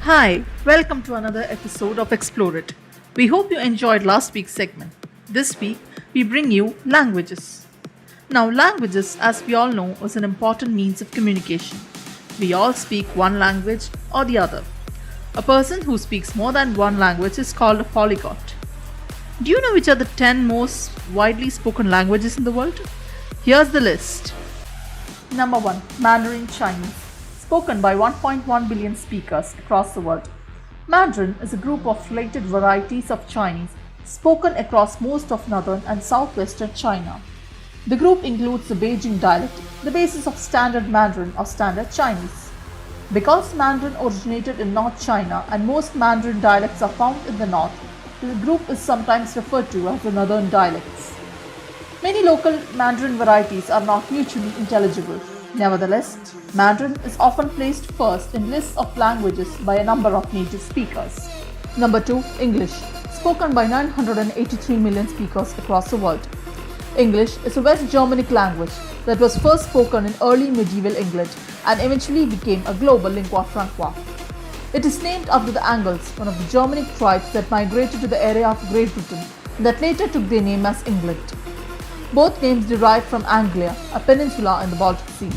Hi, welcome to another episode of Xploreit. We hope you enjoyed last week's segment. This week, we bring you languages. Now, languages, as we all know, is an important means of communication. We all speak one language or the other. A person who speaks more than one language is called a polyglot. Do you know which are the 10 most widely spoken languages in the world? Here's the list. Number 1. Mandarin Chinese, spoken by 1.1 billion speakers across the world. Mandarin is a group of related varieties of Chinese spoken across most of northern and southwestern China. The group includes the Beijing dialect, the basis of Standard Mandarin or Standard Chinese. Because Mandarin originated in North China and most Mandarin dialects are found in the north, the group is sometimes referred to as the Northern dialects. Many local Mandarin varieties are not mutually intelligible. Nevertheless, Mandarin is often placed first in lists of languages by a number of native speakers. Number 2. English, spoken by 983 million speakers across the world. English is a West Germanic language that was first spoken in early medieval England and eventually became a global lingua franca. It is named after the Angles, one of the Germanic tribes that migrated to the area of Great Britain and that later took their name as England. Both names derive from Anglia, a peninsula in the Baltic Sea.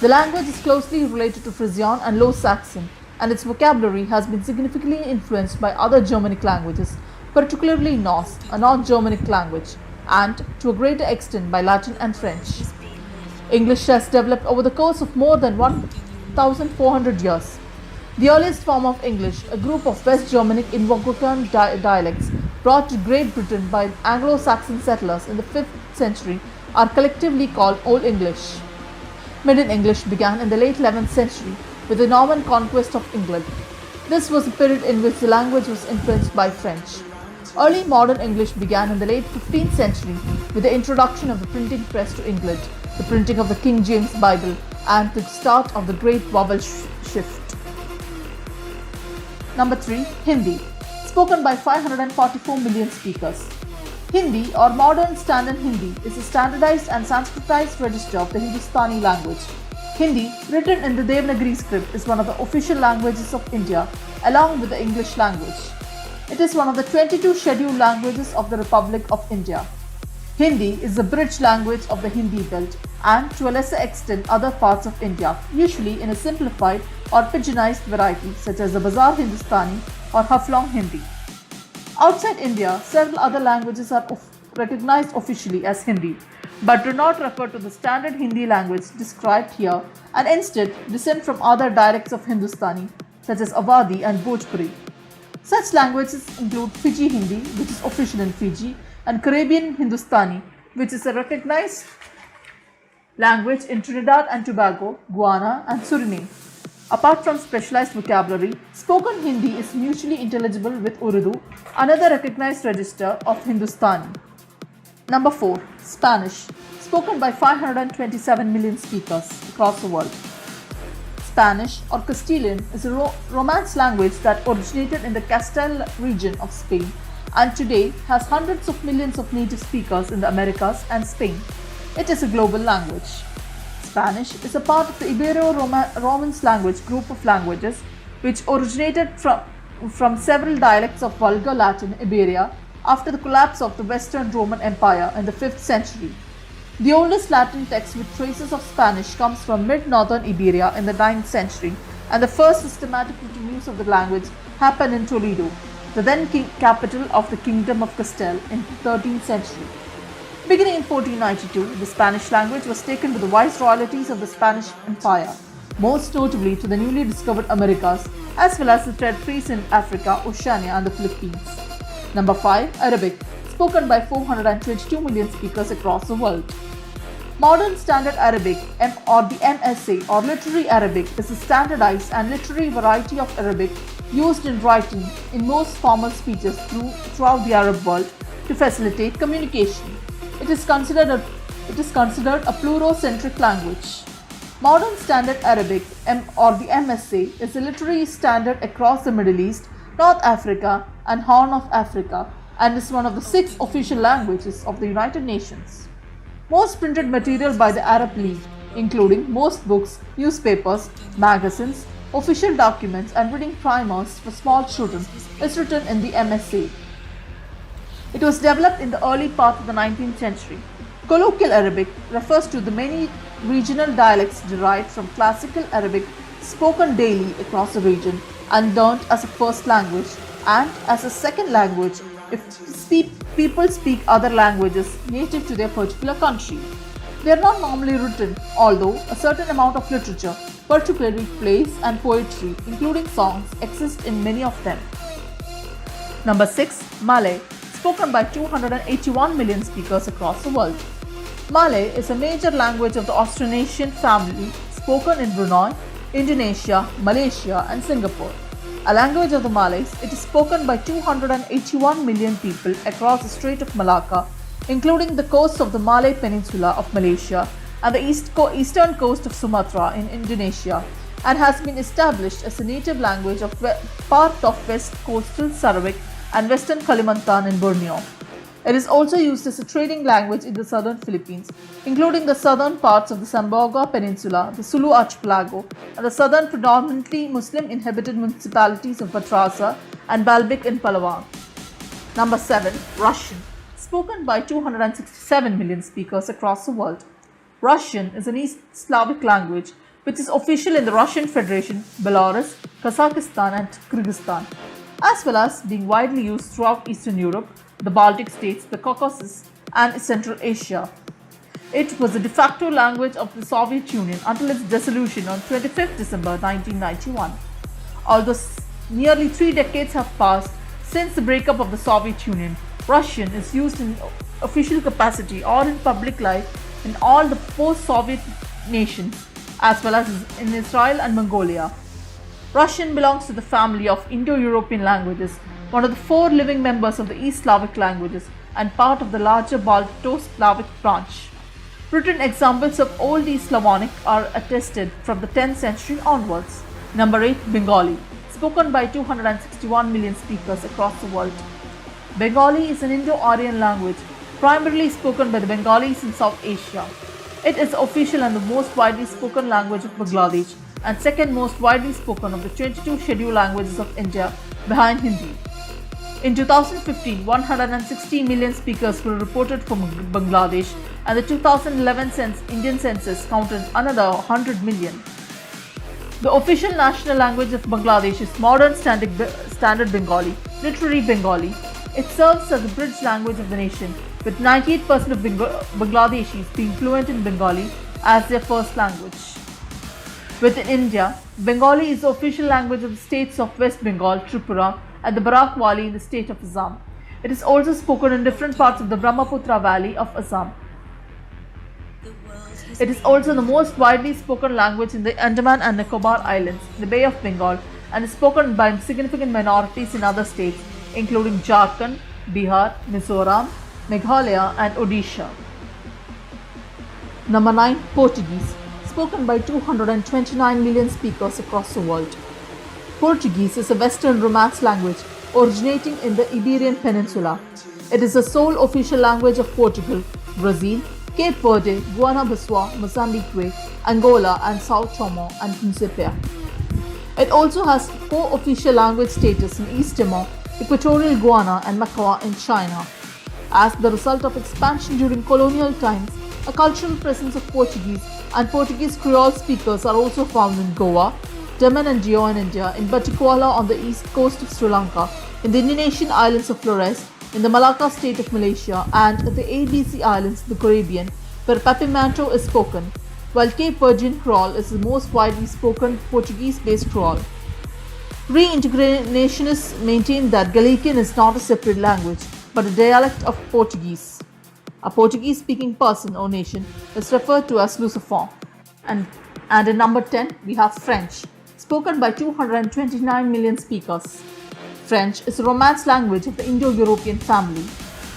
The language is closely related to Frisian and Low Saxon, and its vocabulary has been significantly influenced by other Germanic languages, particularly Norse, a North Germanic language, and to a greater extent by Latin and French. English has developed over the course of more than 1,400 years. The earliest form of English, a group of West Germanic Invocacan dialects brought to Great Britain by Anglo-Saxon settlers in the 5th century, are collectively called Old English. Middle English began in the late 11th century with the Norman conquest of England. This was a period in which the language was influenced by French. Early modern English began in the late 15th century with the introduction of the printing press to England, the printing of the King James Bible, and the start of the Great Vowel Shift. Number 3. Hindi, spoken by 544 million speakers. Hindi, or modern standard Hindi, is a standardized and Sanskritized register of the Hindustani language. Hindi, written in the Devanagari script, is one of the official languages of India, along with the English language. It is one of the 22 scheduled languages of the Republic of India. Hindi is the bridge language of the Hindi belt and, to a lesser extent, other parts of India, usually in a simplified or pidginized variety such as the Bazaar Hindustani or Haflong Hindi. Outside India, several other languages are recognized officially as Hindi, but do not refer to the standard Hindi language described here and instead descend from other dialects of Hindustani such as Awadhi and Bhojpuri. Such languages include Fiji Hindi, which is official in Fiji, and Caribbean Hindustani, which is a recognized language in Trinidad and Tobago, Guyana, and Suriname. Apart from specialized vocabulary, spoken Hindi is mutually intelligible with Urdu, another recognized register of Hindustani. Number 4. Spanish, spoken by 527 million speakers across the world. Spanish, or Castilian, is a Romance language that originated in the Castile region of Spain and today has hundreds of millions of native speakers in the Americas and Spain. It is a global language. Spanish is a part of the Ibero-Romance language group of languages which originated from several dialects of Vulgar Latin Iberia after the collapse of the Western Roman Empire in the 5th century. The oldest Latin text with traces of Spanish comes from mid-northern Iberia in the 9th century, and the first systematic written use of the language happened in Toledo, the then capital of the Kingdom of Castile, in the 13th century. Beginning in 1492, the Spanish language was taken to the viceroyalties of the Spanish Empire, most notably to the newly discovered Americas, as well as the territories in Africa, Oceania, and the Philippines. Number 5. Arabic, spoken by 422 million speakers across the world. Modern Standard Arabic, or the MSA, or Literary Arabic, is a standardized and literary variety of Arabic used in writing in most formal speeches throughout the Arab world to facilitate communication. It is considered a pluro-centric language. Modern Standard Arabic, or the MSA, is a literary standard across the Middle East, North Africa, and Horn of Africa, and is one of the 6 official languages of the United Nations. Most printed material by the Arab League, including most books, newspapers, magazines, official documents, and reading primers for small children is written in the MSA. It was developed in the early part of the 19th century. Colloquial Arabic refers to the many regional dialects derived from Classical Arabic spoken daily across the region and learnt as a first language and as a second language if people speak other languages native to their particular country. They are not normally written, although a certain amount of literature, particularly plays and poetry, including songs, exist in many of them. Number 6. Malay, spoken by 281 million speakers across the world. Malay is a major language of the Austronesian family spoken in Brunei, Indonesia, Malaysia, and Singapore. A language of the Malays, it is spoken by 281 million people across the Strait of Malacca, including the coasts of the Malay Peninsula of Malaysia and the eastern coast of Sumatra in Indonesia, and has been established as a native language of part of West Coastal Sarawak and Western Kalimantan in Borneo. It is also used as a trading language in the southern Philippines, including the southern parts of the Zamboanga Peninsula, the Sulu Archipelago, and the southern predominantly Muslim inhabited municipalities of Batrasa and Balbik in Palawan. Number 7. Russian, spoken by 267 million speakers across the world. Russian is an East Slavic language which is official in the Russian Federation, Belarus, Kazakhstan, and Kyrgyzstan, as well as being widely used throughout Eastern Europe, the Baltic states, the Caucasus, and Central Asia. It was the de facto language of the Soviet Union until its dissolution on 25 December 1991. Although nearly 3 decades have passed since the breakup of the Soviet Union, Russian is used in official capacity or in public life in all the post-Soviet nations, as well as in Israel and Mongolia. Russian belongs to the family of Indo-European languages, one of the 4 living members of the East Slavic languages and part of the larger Balto-Slavic branch. Written examples of Old East Slavonic are attested from the 10th century onwards. Number 8. Bengali, spoken by 261 million speakers across the world. Bengali is an Indo-Aryan language, primarily spoken by the Bengalis in South Asia. It is official and the most widely spoken language of Bangladesh and second most widely spoken of the 22 scheduled languages of India behind Hindi. In 2015, 160 million speakers were reported from Bangladesh, and the 2011 Indian census counted another 100 million. The official national language of Bangladesh is Modern Standard Bengali, Literary Bengali. It serves as the bridge language of the nation, with 98% of Bangladeshis being fluent in Bengali as their first language. Within India, Bengali is the official language of the states of West Bengal, Tripura, and the Barak Valley in the state of Assam. It is also spoken in different parts of the Brahmaputra Valley of Assam. It is also the most widely spoken language in the Andaman and Nicobar Islands, the Bay of Bengal, and is spoken by significant minorities in other states, including Jharkhand, Bihar, Mizoram, Meghalaya, and Odisha. Number 9. Portuguese, spoken by 229 million speakers across the world. Portuguese is a Western Romance language originating in the Iberian Peninsula. It is the sole official language of Portugal, Brazil, Cape Verde, Guinea-Bissau, Mozambique, Angola, and Sao Tome and Principe. It also has co-official language status in East Timor, Equatorial Guinea, and Macau in China. As the result of expansion during colonial times, a cultural presence of Portuguese and Portuguese Creole speakers are also found in Goa, Daman and Diu in India, in Batticaloa on the east coast of Sri Lanka, in the Indonesian islands of Flores, in the Malacca state of Malaysia, and the ABC Islands, the Caribbean, where Papiamento is spoken, while Cape Verdean Creole is the most widely spoken Portuguese-based Creole. Reintegrationists maintain that Galician is not a separate language, but a dialect of Portuguese. A Portuguese-speaking person or nation is referred to as Lusophone. And in number 10, we have French, spoken by 229 million speakers. French is a Romance language of the Indo-European family.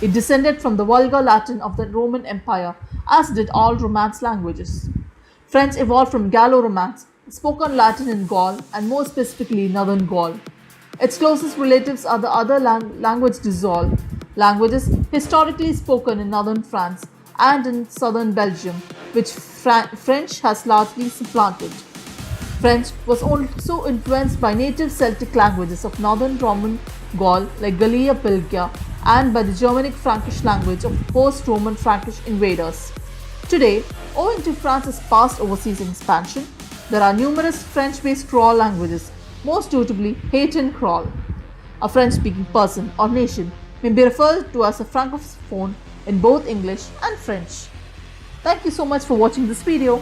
It descended from the Vulgar Latin of the Roman Empire, as did all Romance languages. French evolved from Gallo-Romance, spoken Latin in Gaul, and more specifically Northern Gaul. Its closest relatives are the other language d'Oisel languages historically spoken in northern France and in southern Belgium, which French has largely supplanted. French was also influenced by native Celtic languages of northern Roman Gaul like Gallia Belgia and by the Germanic Frankish language of post-Roman Frankish invaders. Today, owing to France's past overseas expansion, there are numerous French-based Creole languages, most notably Haitian Creole. A French-speaking person or nation may be referred to as a francophone in both English and French. Thank you so much for watching this video.